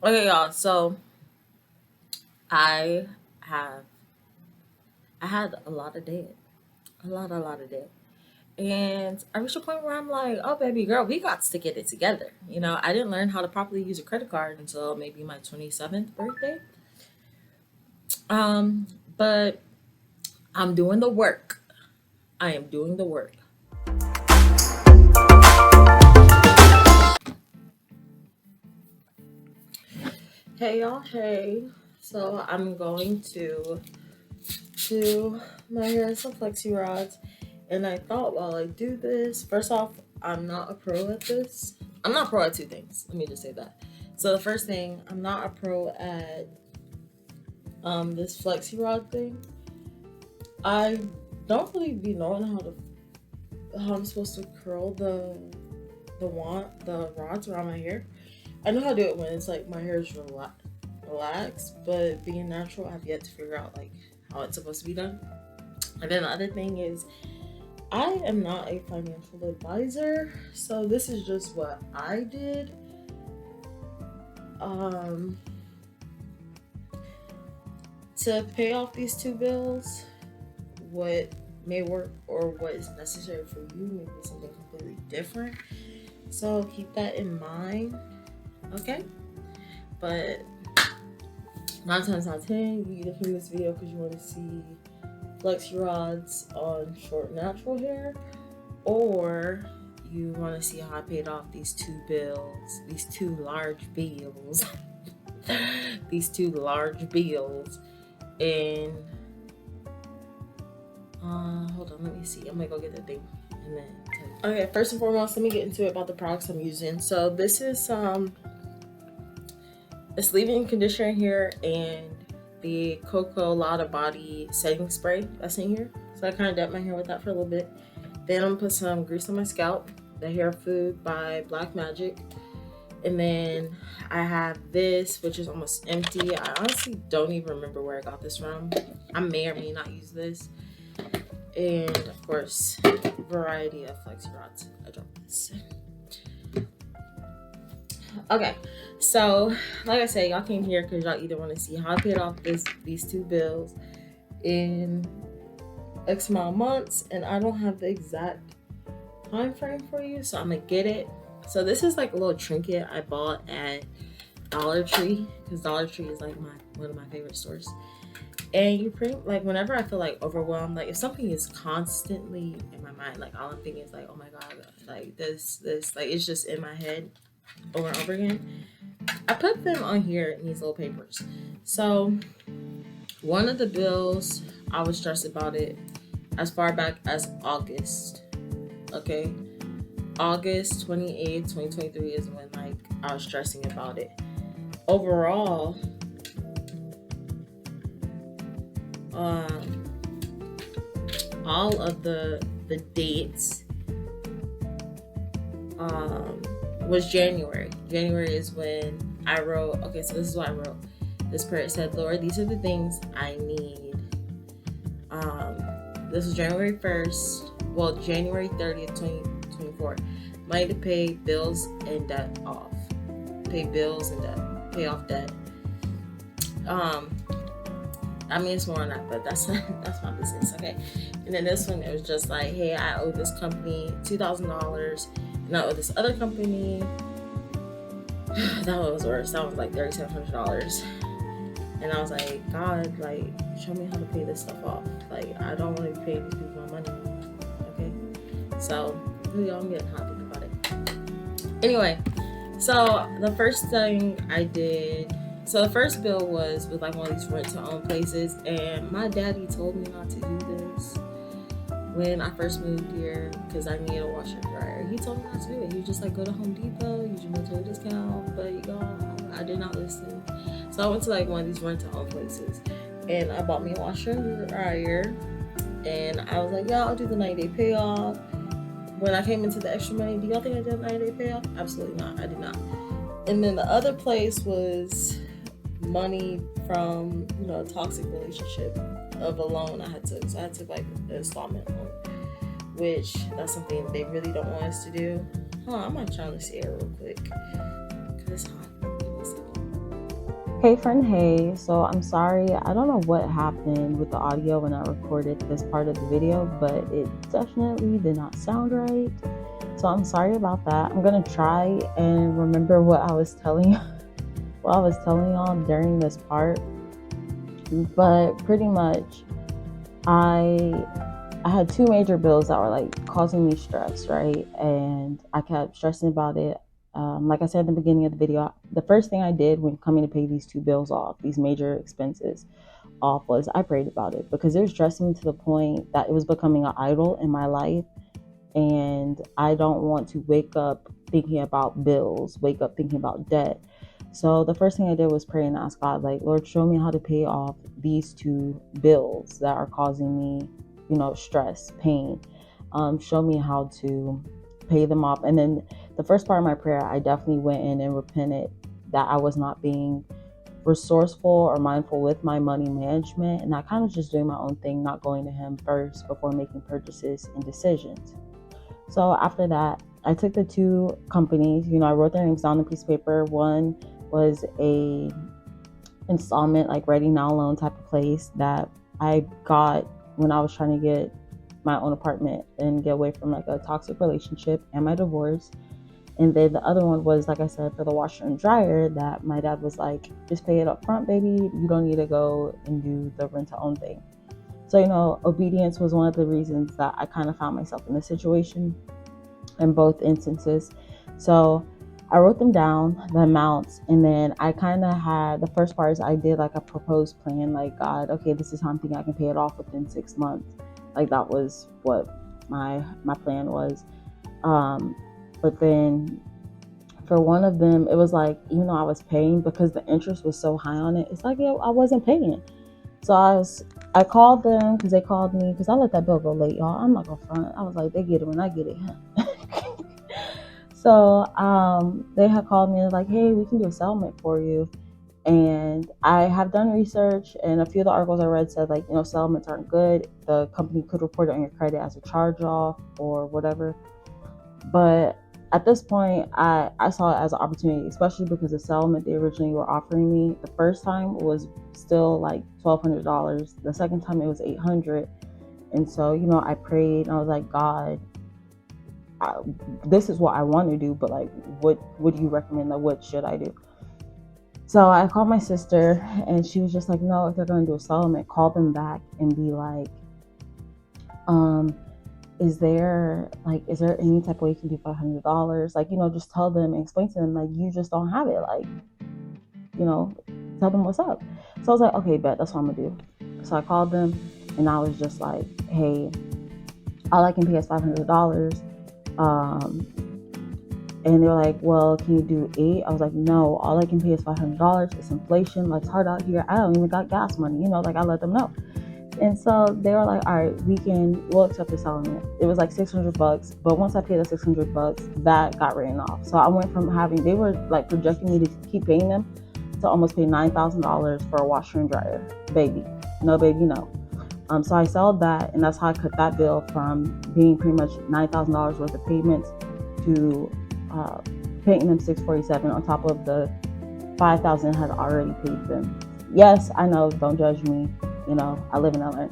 Okay, y'all. So I have I had a lot of debt, a lot of debt, and I reached a point where I'm like, oh baby girl, we got to get it together. I didn't learn how to properly use a credit card until maybe my 27th birthday. Um, but I'm doing the work. I am doing the work. Hey y'all, hey. So I'm going to do my hair and some flexi rods. And I thought while I do this, first off, I'm not a pro at this. I'm not pro at two things. Let me just say that. So the first thing, I'm not a pro at this flexi rod thing. I don't really be knowing how I'm supposed to curl the rods around my hair. I know how to do it when it's like my hair is relaxed, but being natural, I've yet to figure out like how it's supposed to be done. And then the other thing is I am not a financial advisor, so this is just what I did. Um, to pay off these two bills, what may work or what is necessary for you may be something completely different. So keep that in mind, okay? But 9 times out of 10, you either hear this video because you want to see flexi rods on short natural hair, or you want to see how I paid off these two bills, these two large bills, these two large bills. And hold on, let me see. I'm gonna go get the thing and then tell you. Okay, first and foremost, let me get into it about the products I'm using. So this is it's leave-in conditioner here and the Coco Lotta Body setting spray that's in here. So I kind of dip my hair with that for a little bit. Then I'm gonna put some grease on my scalp, the Hair Food by Black Magic. And then I have this, which is almost empty. I honestly don't even remember where I got this from. I may or may not use this. And of course, variety of flexi rods. I dropped this. Okay, so like I said, y'all came here because y'all either want to see how I paid off these two bills in X amount of months, and I don't have the exact time frame for you, so I'm gonna get it. So this is like a little trinket I bought at Dollar Tree, because Dollar Tree is like one of my favorite stores. And you pretty like whenever I feel like overwhelmed, like if something is constantly in my mind, like all I'm thinking is like, oh my god, like this, like it's just in my head over and over again. I put them on here in these little papers. So one of the bills, I was stressed about it as far back as August. Okay, August 28th, 2023 is when like I was stressing about it. Overall, um, all of the dates was January. January is when I wrote. Okay, so this is what I wrote. This prayer said, "Lord, these are the things I need." This was January 1st. Well, January 30th, 2024. Money to pay bills and debt off. Pay bills and debt. Pay off debt. Um, I mean, it's more than that, but that's that's my business, okay? And then this one, it was just like, hey, I owe this company $2,000, and I owe this other company. That one was worse. That was like $3,700, and I was like, God, like, show me how to pay this stuff off. Like, I don't want to be paying these people my money, okay? So, really, I'm getting hot thinking about it. Anyway, so the first thing I did. So the first bill was with like one of these rent-to-own places, and my daddy told me not to do this when I first moved here because I needed a washer and dryer. He told me not to do it. He was just like, go to Home Depot, use your military discount, but I did not listen. So I went to like one of these rent-to-own places, and I bought me a washer and dryer, and I was like, yeah, I'll do the 90-day payoff. When I came into the extra money, do y'all think I did a 90-day payoff? Absolutely not. I did not. And then the other place was money from a toxic relationship of a loan I had took. So I took like an installment loan, which that's something they really don't want us to do. I might try to see it real quick because it's hot. Give me a second. Hey friend, hey. So I'm sorry, I don't know what happened with the audio when I recorded this part of the video, but it definitely did not sound right. So I'm sorry about that. I'm gonna try and remember what I was telling what I was telling y'all during this part. But pretty much I I had two major bills that were like causing me stress, right? And I kept stressing about it. Like I said in the beginning of the video, the first thing I did when coming to pay these two bills off, these major expenses off, was I prayed about it because it was stressing me to the point that it was becoming an idol in my life. And I don't want to wake up thinking about bills, wake up thinking about debt. So the first thing I did was pray and ask God, like, Lord, show me how to pay off these two bills that are causing me, stress, pain. Show me how to pay them off. And then the first part of my prayer, I definitely went in and repented that I was not being resourceful or mindful with my money management, and I kind of just doing my own thing, not going to him first before making purchases and decisions. So after that, I took the two companies, I wrote their names down on a piece of paper. One was a installment, like ready now loan type of place that I got when I was trying to get my own apartment and get away from like a toxic relationship and my divorce. And then the other one was, like I said, for the washer and dryer that my dad was like, just pay it up front, baby. You don't need to go and do the rent to own thing. So, obedience was one of the reasons that I kind of found myself in this situation in both instances. So I wrote them down, the amounts, and then I kind of had the first part is I did like a proposed plan, like, God, okay, this is how I'm thinking I can pay it off within 6 months. Like that was what my plan was. But then for one of them, it was like, even though I was paying, because the interest was so high on it, it's like, yeah, I wasn't paying. So I called them because they called me because I let that bill go late, y'all. I'm not gonna front. I was like, they get it when I get it. So they had called me and like, hey, we can do a settlement for you. And I have done research, and a few of the articles I read said, like, settlements aren't good. The company could report it on your credit as a charge off or whatever. But at this point, I saw it as an opportunity, especially because the settlement they originally were offering me the first time was still like $1,200. The second time it was $800. And so, I prayed and I was like, God, this is what I want to do, but like, what do you recommend? Like, what should I do? So I called my sister, and she was just like, no, if they're going to do a settlement, call them back and be like, is there any type of way you can do $500? Like, just tell them and explain to them, like, you just don't have it. Like, tell them what's up. So I was like, okay, bet, that's what I'm gonna do. So I called them and I was just like, hey, all I can pay is $500. And they were like, well, can you do 8? I was like, no, all I can pay is $500. It's inflation. Like, it's hard out here. I don't even got gas money. Like, I let them know. And so they were like, all right, we'll accept the settlement. It was like $600, but once I paid the $600, that got written off. So I went from they were like projecting me to keep paying them to almost pay $9,000 for a washer and dryer. Baby, no, baby, no. So I sold that, and that's how I cut that bill from being pretty much $9,000 worth of payments to paying them $647 on top of the $5,000 had already paid them. Yes, I know, don't judge me. I live in LA.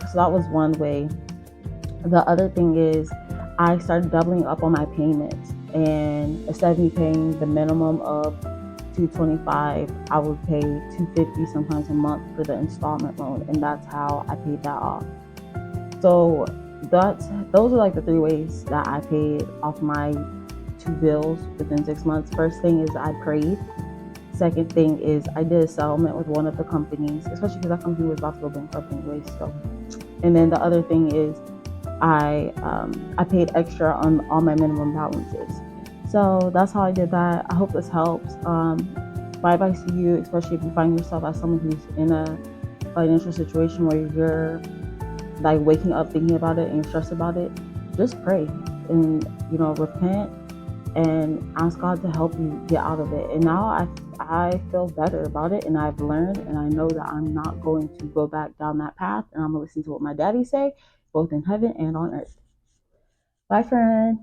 So that was one way. The other thing is I started doubling up on my payments, and instead of me paying the minimum of $225, I would pay $250 sometimes a month for the installment loan, and that's how I paid that off. So those are like the 3 ways that I paid off my 2 bills within 6 months. First thing is I prayed. Second thing is I did a settlement with one of the companies, especially because that company was about to go bankrupt anyway. So, and then the other thing is I paid extra on all my minimum balances. So that's how I did that. I hope this helps. My advice to you, especially if you find yourself as someone who's in a financial situation where you're like waking up thinking about it and you're stressed about it, just pray and repent and ask God to help you get out of it. And now I feel better about it, and I've learned, and I know that I'm not going to go back down that path, and I'm gonna listen to what my daddy say, both in heaven and on earth. Bye, friend.